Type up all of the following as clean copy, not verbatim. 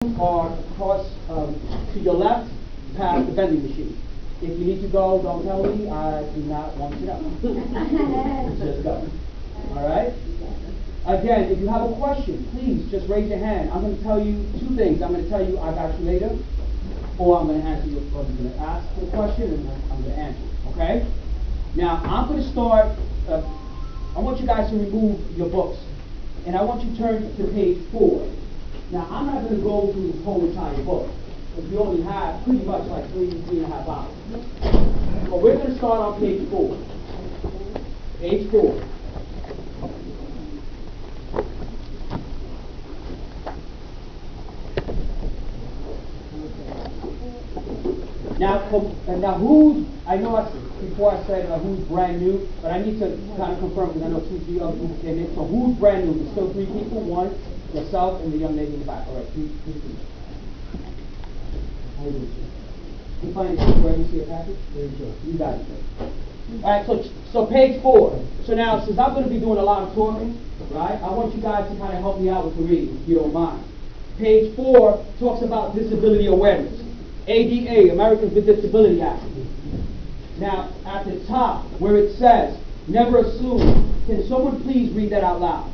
are across to your left past the vending machine. If you need to go, don't tell me. I do not want to know. Just go. All right? Again, if you have a question, please just raise your hand. I'm going to tell you two things. I'm going to tell you I got you later, or I'm going to answer you, or I'm going to ask the question and I'm going to answer it. Okay? Now, I'm going to start. I want you guys to remove your books, and I want you to turn to page 4. Now, I'm not going to go through the whole entire book, because we only have pretty much like 3.5 hours. But we're going to start on page 4. Page 4. Now who's, I know before I said who's brand new, but I need to kind of confirm, because I know 2 or 3 other people came in. So who's brand new? There's still 3 people. One, yourself, and the young lady in the back. All right, 3 people. How you doing, sir? You find it where you see a package? You got it, sir. All right, so page 4. So now, since I'm going to be doing a lot of talking, right, I want you guys to kind of help me out with the reading, if you don't mind. Page 4 talks about disability awareness. ADA, Americans with Disability Act. Now, at the top, where it says, never assume, can someone please read that out loud?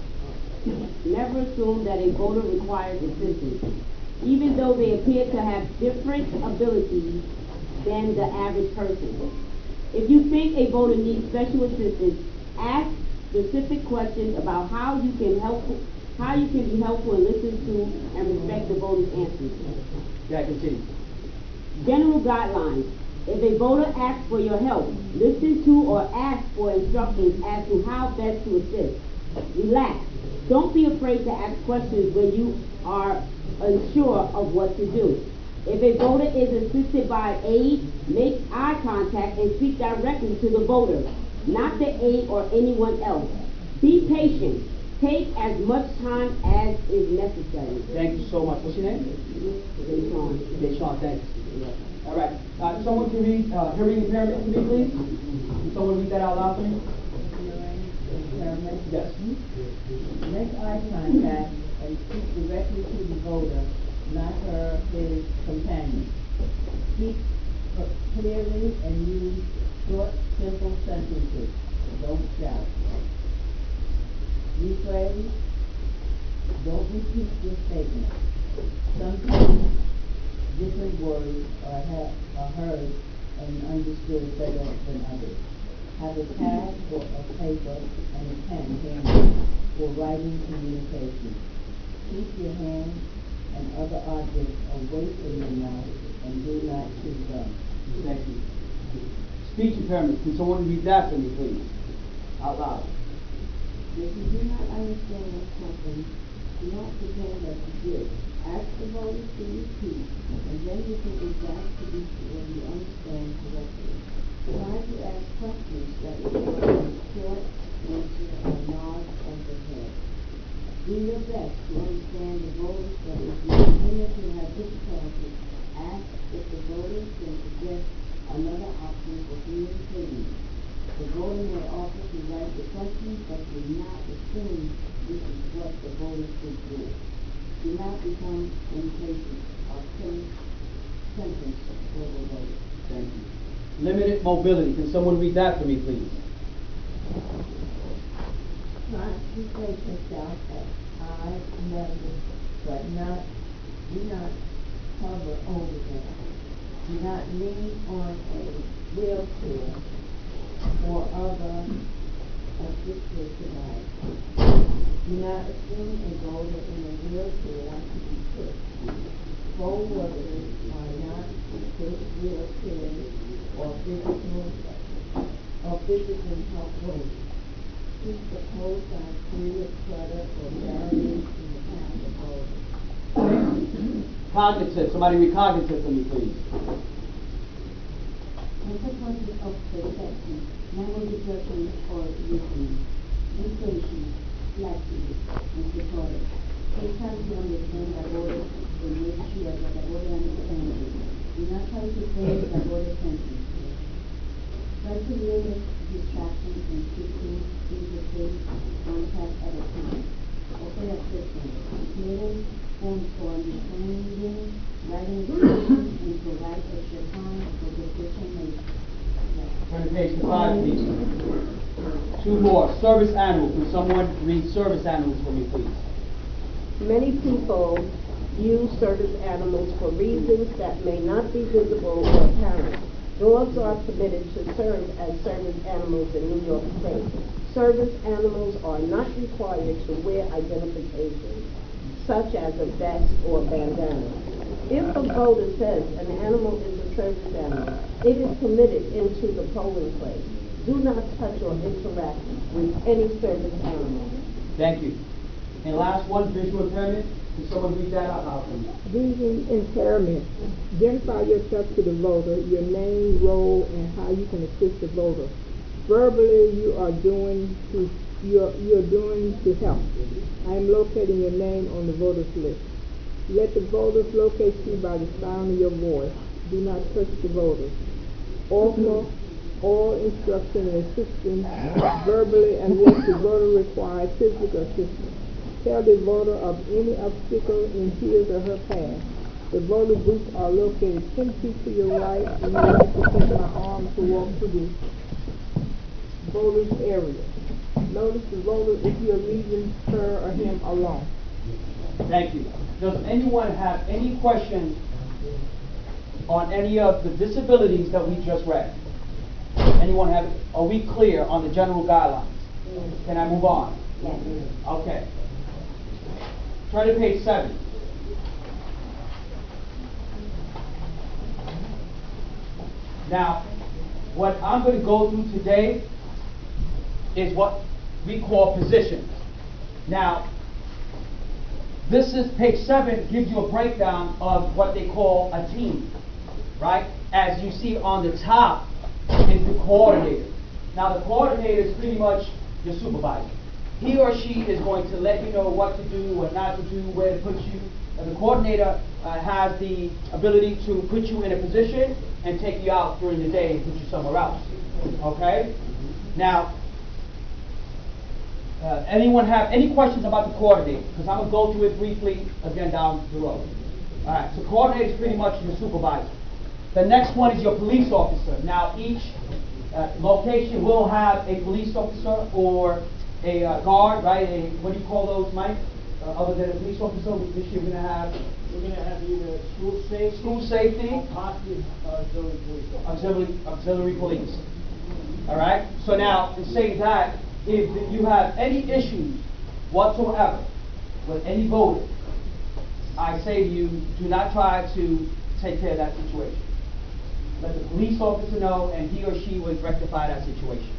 Never assume that a voter requires assistance, even though they appear to have different abilities than the average person. If you think a voter needs special assistance, ask specific questions about how you can be helpful and listen to and respect the voter's answers. Yeah, continue. General guidelines. If a voter asks for your help, listen to or ask for instructions as to how best to assist. Relax. Don't be afraid to ask questions when you are unsure of what to do. If a voter is assisted by aide, make eye contact and speak directly to the voter, not the aide or anyone else. Be patient. Take as much time as is necessary. Thank you so much. What's your name? Deshaun. Deshaun, thank you. All right. Someone can read hearing impairment for me, please? Can someone read that out loud for me? Yes. Make eye contact and speak directly to the voter, not her, his companion. Speak clearly and use short, simple sentences. Don't shout. Rephrase. Don't repeat your statement. Sometimes different words are heard and understood better than others. Have a pad or a paper and a pen handy for writing communication. Keep your hands and other objects away from your mouth and do not chew gum. Thank you. Speech impairment. Can someone read that for me, please? Out loud. If you do not understand what's happening, do not pretend that you did. Ask the voters to repeat, and then you can be back to be sure you understand correctly. Try to ask questions that require a short answer or nod of the head. Do your best to understand the voters, but if you continue to have difficulty, ask if the voters can suggest another option for communicating. The voter may offer to write the question, but do not assume this is what the voters should do. Do not become impatient or sentence for the voter. Thank you. Limited mobility. Can someone read that for me, please? Try to place yourself at eye level, but do not hover over them. Do not lean on a wheelchair or other assistive device. Do not assume a voter in a wheelchair to be pushed. Poll workers are not pushed wheelchairs or physically help vote. Keep the poll sign free of clutter or barriers in the path of voters. Cognitive. Somebody read cognitive for me, please. Consequences of perception, memory judgment or listening, inflation, flexible, and supportive. Take time to understand the voters and make sure that the voter understands it. Do not try to change the voter's sentence. Try to limit distraction and shifting into things one tap at a time. Open up systems. Meetings forms for understanding, writing decisions, and provide extra time for decision making. Turn to page 5, please. Two more. Service animal. Can someone read service animals for me, please? Many people use service animals for reasons that may not be visible or apparent. Dogs are permitted to serve as service animals in New York State. Service animals are not required to wear identification, such as a vest or bandana. If a voter says an animal is a service animal, it is permitted into the polling place. Do not touch or interact with any service animal. Thank you. And last one, visual impairment. Can someone read that out loud for me? Vision impairment. Identify yourself to the voter, your name, role, and how you can assist the voter. Verbally, you're doing to help. I am locating your name on the voters list. Let the voters locate you by the sound of your voice. Do not touch the voters. Offer all instruction and assistance verbally unless the voter requires physical assistance. Tell the voter of any obstacle in his or her path. The voter booths are located 10 feet to your right, and you have to take my arm to walk to the voter's area. Notice the voter if you're leaving her or him alone. Thank you. Does anyone have any questions on any of the disabilities that we just read? Anyone have? Are we clear on the general guidelines? Can I move on? Yes. Okay. Turn to page 7. Now, what I'm going to go through today is what we call positions. Now, this is page 7 gives you a breakdown of what they call a team, right? As you see on the top is the coordinator. Now, the coordinator is pretty much your supervisor. He or she is going to let you know what to do, what not to do, where to put you. And the coordinator has the ability to put you in a position and take you out during the day and put you somewhere else. Okay? Now, anyone have any questions about the coordinator? Because I'm going to go through it briefly again down the road. All right, so coordinator is pretty much your supervisor. The next one is your police officer. Now, each location will have a police officer or a guard, right? What do you call those, Mike? Other than a police officer, this year we're going to have either school safety, or possibly auxiliary police. All right. So now, to say that, if you have any issues whatsoever with any voter, I say to you, do not try to take care of that situation. Let the police officer know, and he or she will rectify that situation.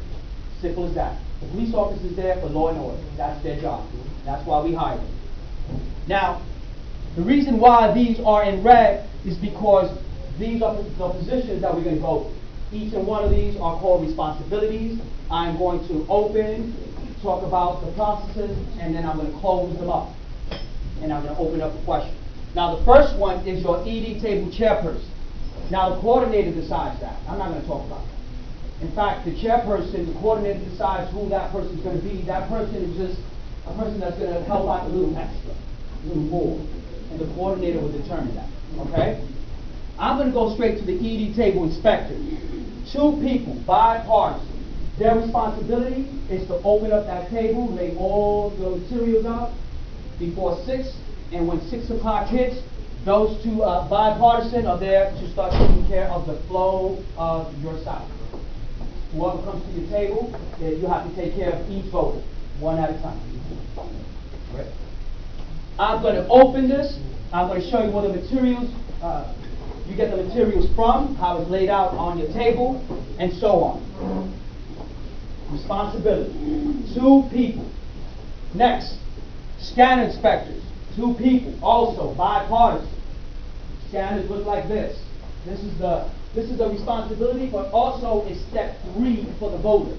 Simple as that. The police officer is there for law and order. That's their job. That's why we hire them. Now, the reason why these are in red is because these are the positions that we're going to go through. Each and one of these are called responsibilities. I'm going to open, talk about the processes, and then I'm going to close them up. And I'm going to open up a question. Now, the first one is your ED table chairperson. Now, the coordinator decides that. I'm not going to talk about that. In fact, the chairperson, the coordinator decides who that person is going to be. That person is just a person that's going to help out a little extra, a little more. And the coordinator will determine that. Okay? I'm going to go straight to the ED table inspector. 2 people, bipartisan. Their responsibility is to open up that table, lay all the materials out before 6, and when 6 o'clock hits, those 2 bipartisan are there to start taking care of the flow of your site. Whoever comes to your table, you have to take care of each voter, one at a time. Right. I'm going to open this. I'm going to show you what the materials, you get the materials from, how it's laid out on your table, and so on. Responsibility. 2 people. Next, scanner inspectors. 2 people, also bipartisan. Scanners look like this. This is a responsibility, but also it's step 3 for the voter.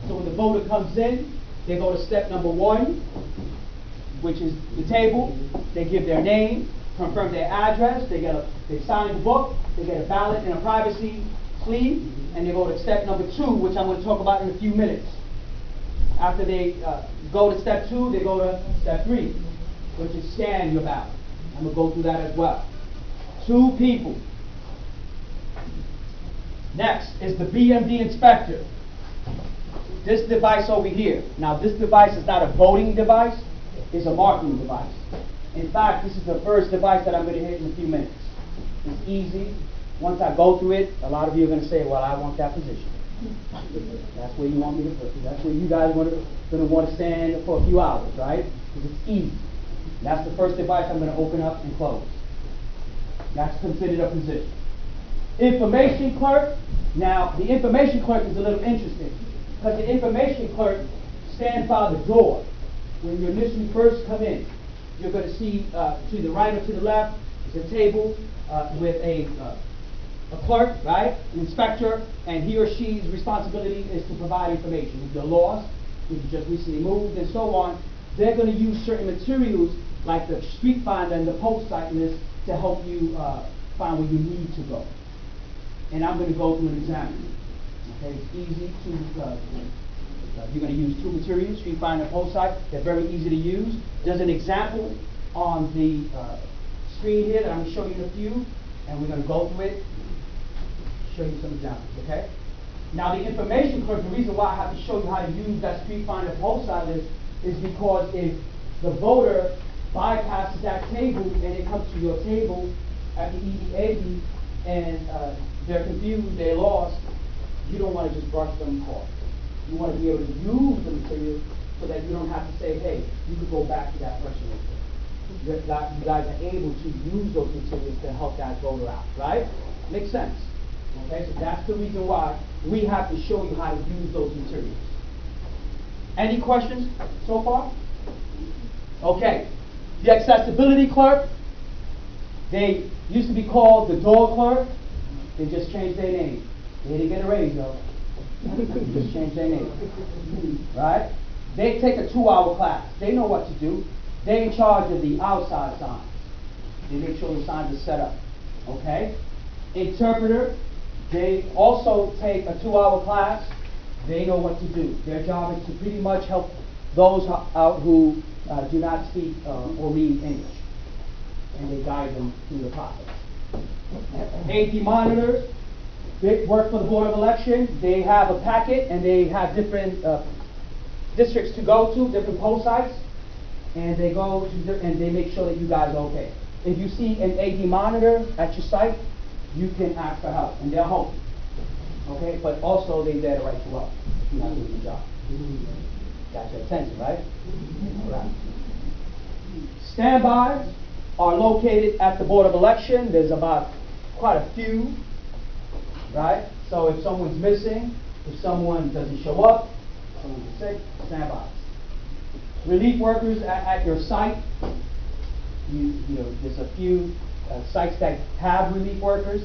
So when the voter comes in, they go to step number 1, which is the table. They give their name, confirm their address. They sign the book. They get a ballot in a privacy sleeve, and they go to step number 2, which I'm going to talk about in a few minutes. After they go to step 2, they go to step 3. which is scan your ballot. I'm going to go through that as well. 2 people. Next is the BMD inspector. This device over here. Now this device is not a voting device, it's a marking device. In fact, this is the first device that I'm going to hit in a few minutes. It's easy. Once I go through it, a lot of you are going to say, well, I want that position. That's where you want me to put it. That's where you guys going to want to stand for a few hours, right? Because it's easy. That's the first device I'm going to open up and close. That's considered a position. Information clerk. Now, the information clerk is a little interesting because the information clerk stands by the door. When you initially first come in, you're going to see to the right or to the left is a table with a clerk, right, an inspector, and he or she's responsibility is to provide information. If you're lost, if you just recently moved, and so on, they're going to use certain materials like the street finder and the post site list to help you find where you need to go. And I'm going to go through an example. Okay, it's easy to, you're going to use 2 materials, street finder and post site. They're very easy to use. There's an example on the screen here that I'm going to show you in a few, and we're going to go through it, show you some examples, okay? Now the information clerk, the reason why I have to show you how to use that street finder post site list is because if the voter bypasses that table and it comes to your table at the EDAB and they're confused, they're lost, you don't want to just brush them off. You want to be able to use the material so that you don't have to say, hey, you could go back to that person real quick. You guys are able to use those materials to help that voter out, right? Makes sense. Okay, so that's the reason why we have to show you how to use those materials. Any questions so far? Okay, the accessibility clerk, they used to be called the door clerk. They just changed their name. They didn't get a raise though. They just changed their name. Right? They take a 2-hour class. They know what to do. They're in charge of the outside signs. They make sure the signs are set up. Okay? Interpreter, they also take a 2-hour class. They know what to do. Their job is to pretty much help those out who do not speak or read English. And they guide them through the process. AD monitors, they work for the Board of Election. They have a packet and they have different districts to go to, different poll sites. And they go to and they make sure that you guys are okay. If you see an AD monitor at your site, you can ask for help and they'll help you. Okay, but also they're there to write you up if you're not doing your job. Got your attention, right? All right. Standbys are located at the Board of Election. There's about quite a few, right? So if someone's missing, if someone doesn't show up, someone's sick, standbys. Relief workers at your site. You know, there's a few sites that have relief workers.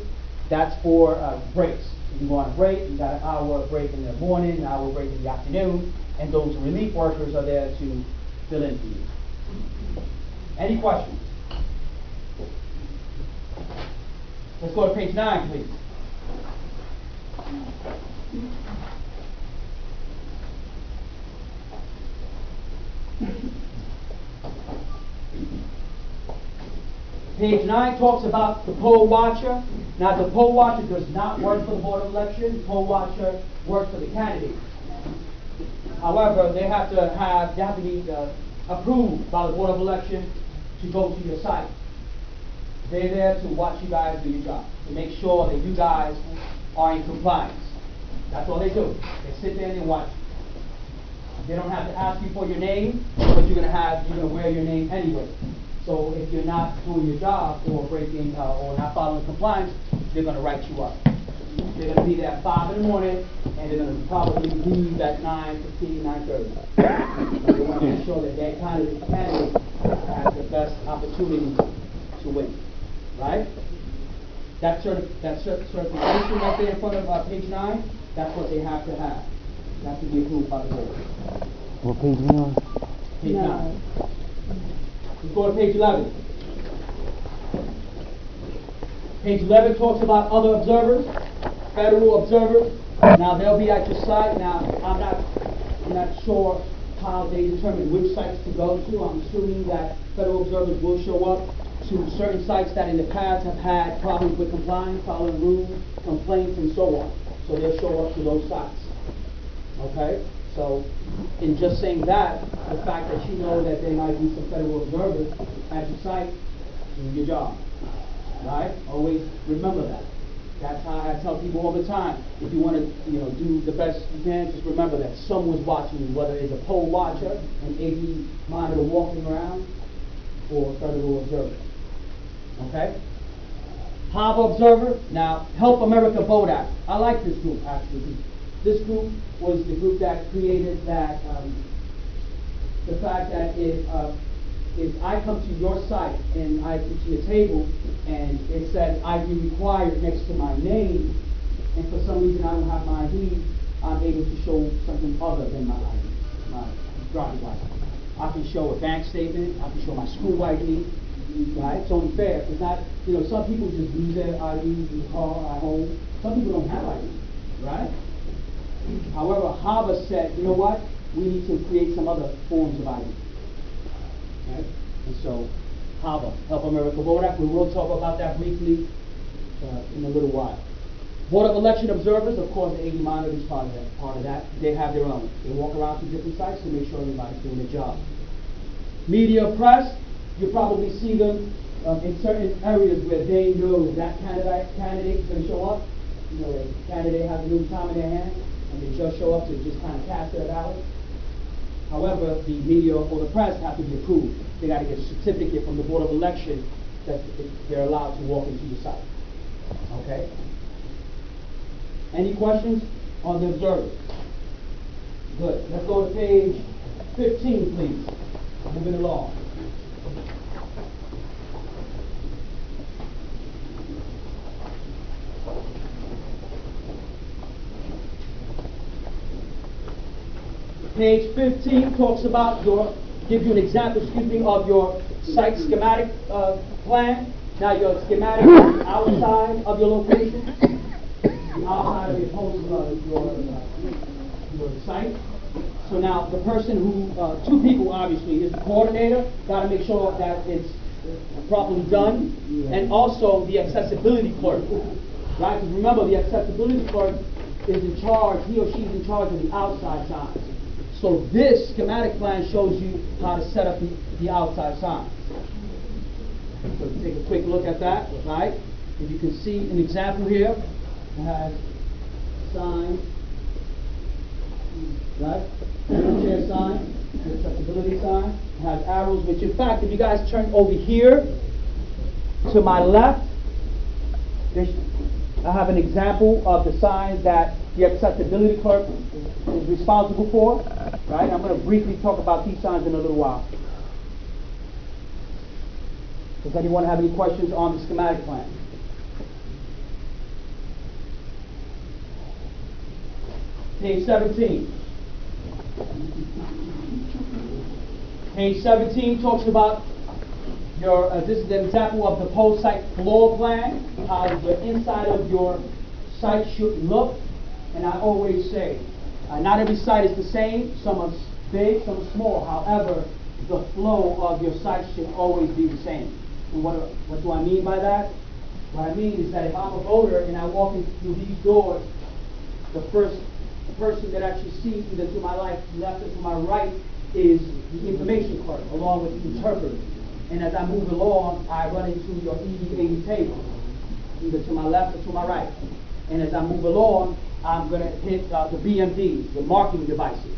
That's for breaks. If you go on a break, you got an hour break in the morning, an hour break in the afternoon, and those relief workers are there to fill in for you. Any questions? Let's go to page 9, please. Page 9 talks about the poll watcher. Now, the poll watcher does not work for the Board of Election. The poll watcher works for the candidate. However, they have to be approved by the Board of Election to go to your site. They're there to watch you guys do your job, to make sure that you guys are in compliance. That's all they do. They sit there and they watch you. They don't have to ask you for your name, but you're going to wear your name anyway. So if you're not doing your job or breaking or not following compliance, they're going to write you up. They're going to be there at 5 in the morning, and they're going to probably leave at 9:15, 9:30. So they want to make sure that their candidate has the best opportunity to win. Right? That certification right there in front of page 9, that's what they have to have. It has to be approved by the board. What page are you on? Page 9. Let's go to page 11. Page 11 talks about other observers, federal observers. Now they'll be at your site. Now I'm not sure how they determine which sites to go to. I'm assuming that federal observers will show up to certain sites that in the past have had problems with compliance, following rules, complaints, and so on. So they'll show up to those sites. Okay? So, in just saying that, the fact that you know that there might be some federal observers at your site, do your job. Right? Always remember that. That's how I tell people all the time. If you want to, do the best you can, just remember that someone's watching you, whether it's a poll watcher, an AD monitor walking around, or a federal observer. Okay? HAVA Observer. Now, Help America Vote Act. I like this group, actually. This group was the group that created that, the fact that if I come to your site and I put you a table and it says ID required next to my name, and for some reason I don't have my ID, I'm able to show something other than my ID, my driver's license. I can show a bank statement, I can show my school ID, right? It's only fair. It's not, some people just lose their IDs in the car at home. Some people don't have ID, right? However, HAVA said, you know what? We need to create some other forms of ID. Right? And so, HAVA, Help America Vote Act, we will talk about that briefly in a little while. Board of Election Observers, of course, the AD monitor is part of that. They have their own. They walk around to different sites to make sure everybody's doing their job. Media press, you probably see them in certain areas where they know that candidate is going to show up. The candidate has a little time in their hand, and they just show up to just kind of cast their ballot. However, the media or the press have to be approved. They got to get a certificate from the Board of Election that they're allowed to walk into the site. Okay? Any questions on the observers? Good. Let's go to page 15, please. Moving along. Page 15 talks about gives you an example, of your site schematic plan. Now your schematic is outside of your location, outside of your site. So now the person who, two people obviously, is the coordinator, got to make sure that it's properly done, and also the accessibility clerk, right? Because remember, the accessibility clerk is in charge, he or she is in charge of the outside signs. So this schematic plan shows you how to set up the outside signs. So take a quick look at that, right? If you can see an example here, it has signs, right? Wheelchair sign, accessibility sign. It has arrows, which in fact, if you guys turn over here to my left, I have an example of the signs that the accessibility clerk is responsible for, right? I'm going to briefly talk about these signs in a little while. Does anyone have any questions on the schematic plan? Page 17. Page 17 talks about your, this is an example of the post site floor plan, how the inside of your site should look. And I always say, not every site is the same. Some are big, some are small. However, the flow of your site should always be the same. And what do I mean by that? What I mean is that if I'm a voter and I walk in through these doors, the first person that actually sees either to my left or to my right is the information clerk, along with the interpreter. And as I move along, I run into your ED80 table, either to my left or to my right. And as I move along, I'm going to hit the BMDs, the marking devices.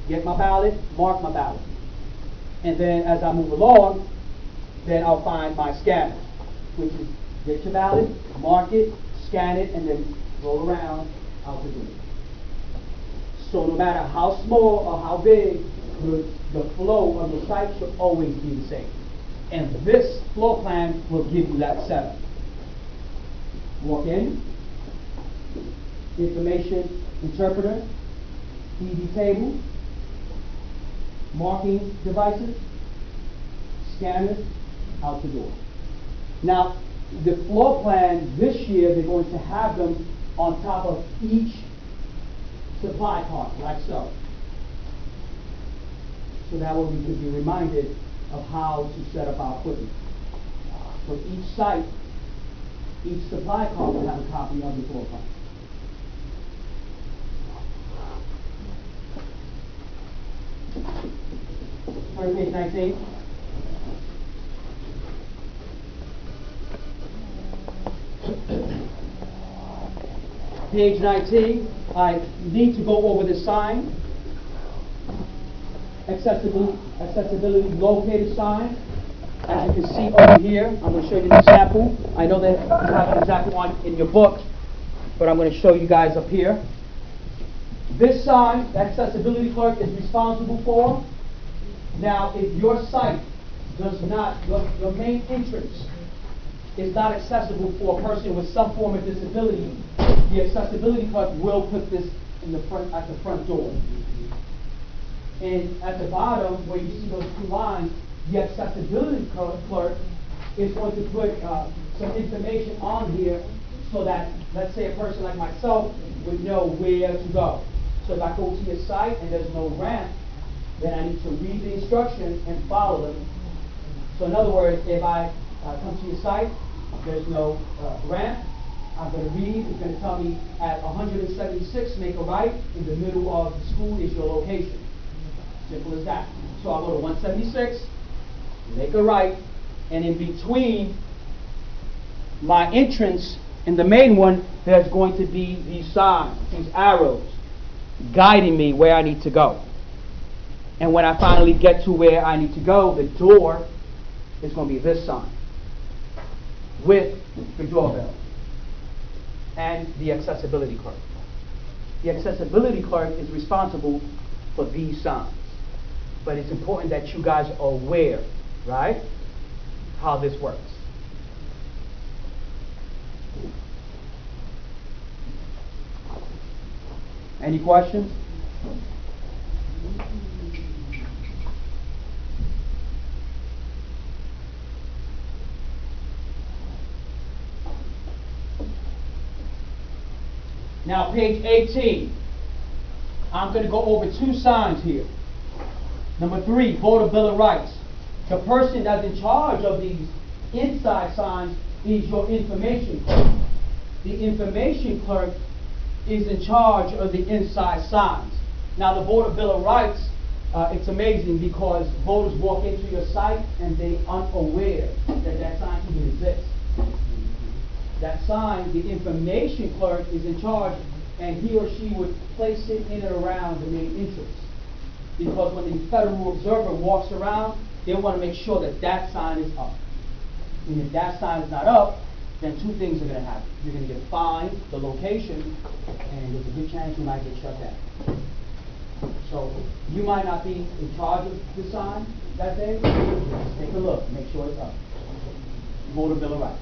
Get my ballot, mark my ballot. And then as I move along, then I'll find my scanner, which is get your ballot, mark it, scan it, and then roll around out the door. So no matter how small or how big, the flow of the site should always be the same. And this floor plan will give you that setup. Walk in, information interpreter, ED table, marking devices, scanners, out the door. Now, the floor plan this year, they're going to have them on top of each supply cart, like so. so that way we can be reminded of how to set up our equipment. For each site, each supply card will have a copy of the floor plan. Turn to page 19. Page 19, I need to go over the sign. Accessibility locator sign. As you can see over here, I'm going to show you the example. I know that you have an exact one in your book, but I'm going to show you guys up here. This sign, the accessibility clerk is responsible for. Now, if your site does not, your main entrance is not accessible for a person with some form of disability, the accessibility clerk will put this in the front, at the front door. And at the bottom, where you see those two lines, the accessibility clerk is going to put some information on here so that, let's say, a person like myself would know where to go. So if I go to your site and there's no ramp, then I need to read the instructions and follow them. So in other words, if I come to your site, there's no ramp, I'm going to read, it's going to tell me at 176, make a right, in the middle of the school is your location. Simple as that. So I'll go to 176, make a right, and in between my entrance and the main one, there's going to be these signs, these arrows, guiding me where I need to go. And when I finally get to where I need to go, the door is going to be this sign with the doorbell and the accessibility clerk. The accessibility clerk is responsible for these signs. But it's important that you guys are aware, right, how this works. Any questions? Now, page 18. I'm going to go over two signs here. Number 3, voter bill of rights. The person that's in charge of these inside signs is your information clerk. The information clerk is in charge of the inside signs. Now, the voter bill of rights, it's amazing because voters walk into your site and they aren't aware that that sign even exists. That sign, the information clerk is in charge, and he or she would place it in and around the main entrance. Because when the federal observer walks around, they want to make sure that that sign is up. And if that sign is not up, then two things are going to happen. You're going to get fined, the location, and there's a good chance you might get shut down. So you might not be in charge of the sign that day. Just take a look, make sure it's up. Voter bill of rights.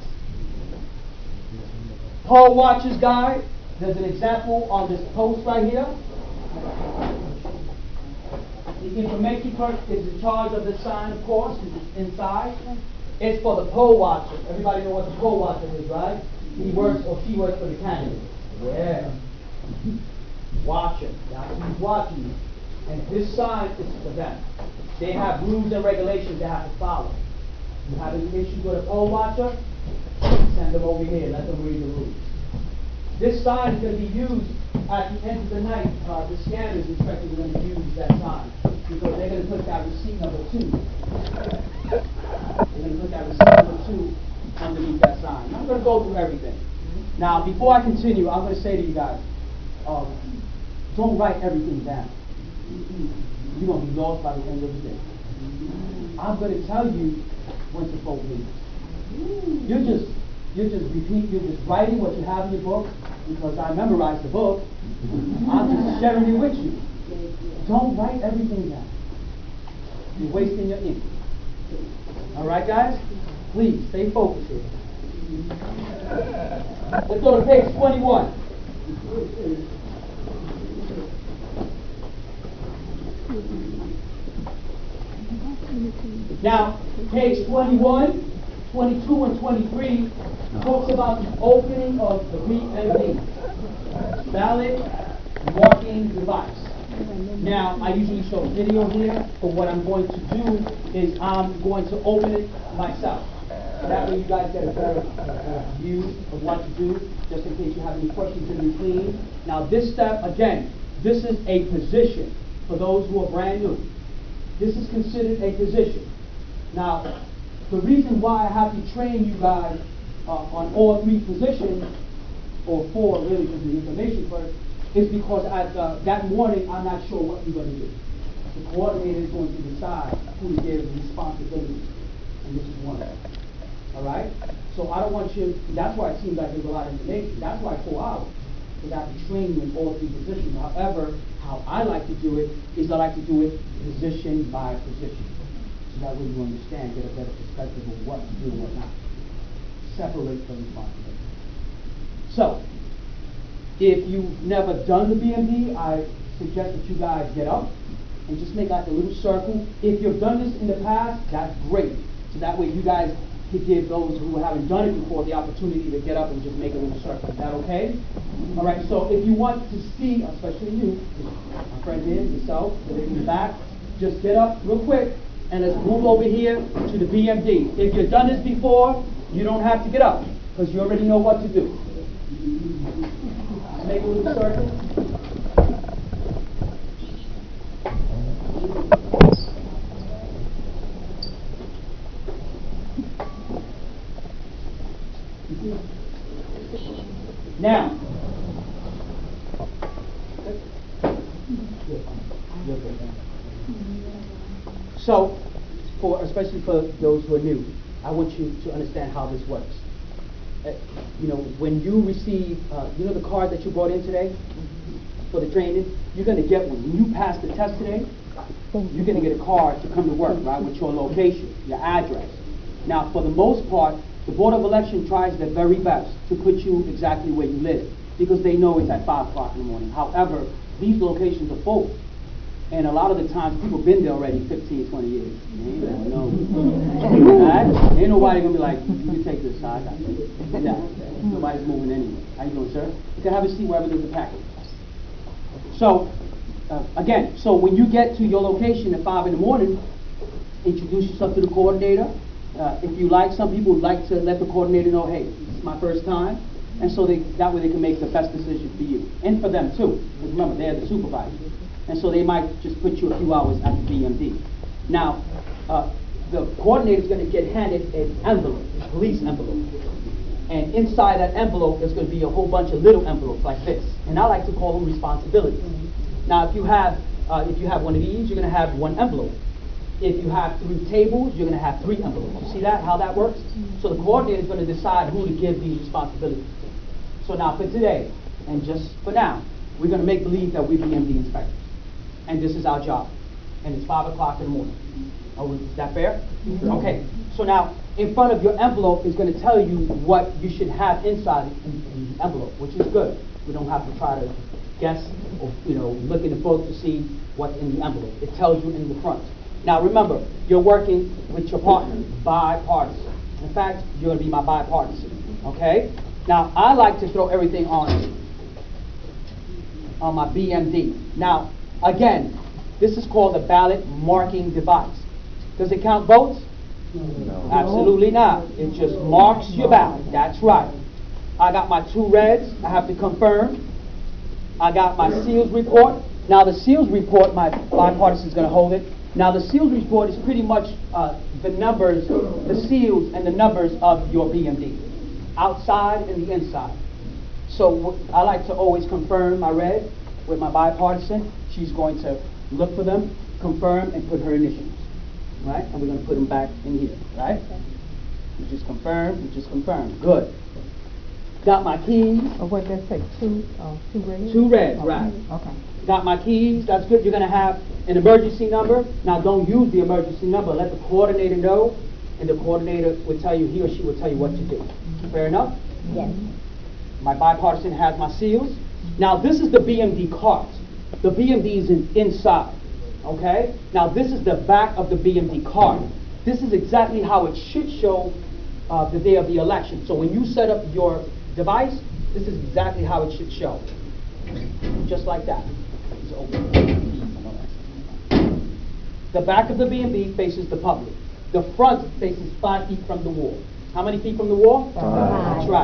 Poll watchers guide. There's an example on this post right here. The information clerk is in charge of the sign, of course, it's inside. It's for the poll watcher. Everybody know what the poll watcher is, right? He works or she works for the candidate. Yeah. Watcher. That's who's watching you. And this sign is for them. They have rules and regulations they have to follow. You have an issue with a poll watcher, send them over here, let them read the rules. This sign is going to be used at the end of the night. The scanners inspectors are going to use that sign because they're going to put that receipt number 2. They're going to put that receipt number 2 underneath that sign. I'm going to go through everything. Now, before I continue, I'm going to say to you guys, don't write everything down. You're going to be lost by the end of the day. I'm going to tell you when to vote me. You're just writing what you have in your book because I memorized the book. I'm just sharing it with you. Don't write everything down. You're wasting your ink. All right, guys? Please stay focused here. Let's go to page 21. Now, page 21, 22, and 23 talks about the opening of the BMD, ballot marking device. Now, I usually show video here, but what I'm going to do is I'm going to open it myself. So that way you guys get a better view of what to do, just in case you have any questions in between. Now, this step, again, this is a position for those who are brand new. This is considered a position. Now, the reason why I have to train you guys on all three positions, or four really, because the information first, is because that morning I'm not sure what you're going to do. The coordinator is going to decide who to give responsibility, and this is one of them. All right? So I don't want you, that's why it seems like there's a lot of information. That's why 4 hours, because I have to train you in all three positions. However, how I like to do it is I like to do it position by position. So that way you understand, get a better perspective of what to do and what not. Separate the responsibility. So, if you've never done the BMD, I suggest that you guys get up and just make like a little circle. If you've done this in the past, that's great. So that way you guys can give those who haven't done it before the opportunity to get up and just make a little circle. Is that okay? All right, so if you want to see, especially you, my friend here, yourself, the lady in the back, just get up real quick and let's move over here to the BMD. If you've done this before, you don't have to get up because you already know what to do. Make a little circle. Now, so, especially for those who are new, I want you to understand how this works. You know, when you receive, you know the card that you brought in today for the training, you're going to get one. When you pass the test today, you're going to get a card to come to work, right, with your location, your address. Now, for the most part, the Board of Election tries their very best to put you exactly where you live because they know it's at 5 o'clock in the morning. However, these locations are full. And a lot of the times, people have been there already 15, 20 years. Ain't right? Ain't nobody going to be like, you can take this, I got you. No, nobody's moving anyway. How you doing, sir? You can have a seat wherever there's a package. So, again, so when you get to your location at 5 in the morning, introduce yourself to the coordinator. If you like, some people would like to let the coordinator know, hey, this is my first time. And so that way they can make the best decision for you. And for them too. Because remember, they're the supervisor. And so they might just put you a few hours at the BMD. Now, the coordinator is going to get handed an envelope, a police envelope. And inside that envelope, there's going to be a whole bunch of little envelopes like this. And I like to call them responsibilities. Now, if you have one of these, you're going to have one envelope. If you have 3 tables, you're going to have 3 envelopes. You see that, how that works? So the coordinator is going to decide who to give these responsibilities. So now for today, and just for now, we're going to make believe that we're BMD inspectors. And this is our job. And it's 5 o'clock in the morning. Is that fair? Okay. So now, in front of your envelope is going to tell you what you should have inside in the envelope, which is good. We don't have to try to guess or look in the book to see what's in the envelope. It tells you in the front. Now remember, you're working with your partner, bipartisan. In fact, you're going to be my bipartisan. Okay? Now, I like to throw everything on my BMD. Now, again, this is called a ballot marking device. Does it count votes? No. Absolutely not. It just marks your ballot. That's right. I got my 2 reds. I have to confirm. I got my seals report. Now, the seals report, my bipartisan is going to hold it. Now, the seals report is pretty much the numbers, the seals and the numbers of your BMD, outside and the inside. So I like to always confirm my red with my bipartisan. She's going to look for them, confirm, and put her initials, right? And we're going to put them back in here, right? You just confirm, Good. Got my keys. What does that say? 2 reds? 2 reds, right. Okay. Got my keys, that's good. You're going to have an emergency number. Now, don't use the emergency number. Let the coordinator know, and the coordinator will tell you, he or she will tell you what to do. Fair enough? Yes. My bipartisan has my seals. Now, this is the BMD card. The BMD is inside, okay? Now, this is the back of the BMD card. This is exactly how it should show the day of the election. So when you set up your device, this is exactly how it should show. Just like that. is open. The back of the B&B faces the public. The front faces 5 feet from the wall. How many feet from the wall? 5. That's right.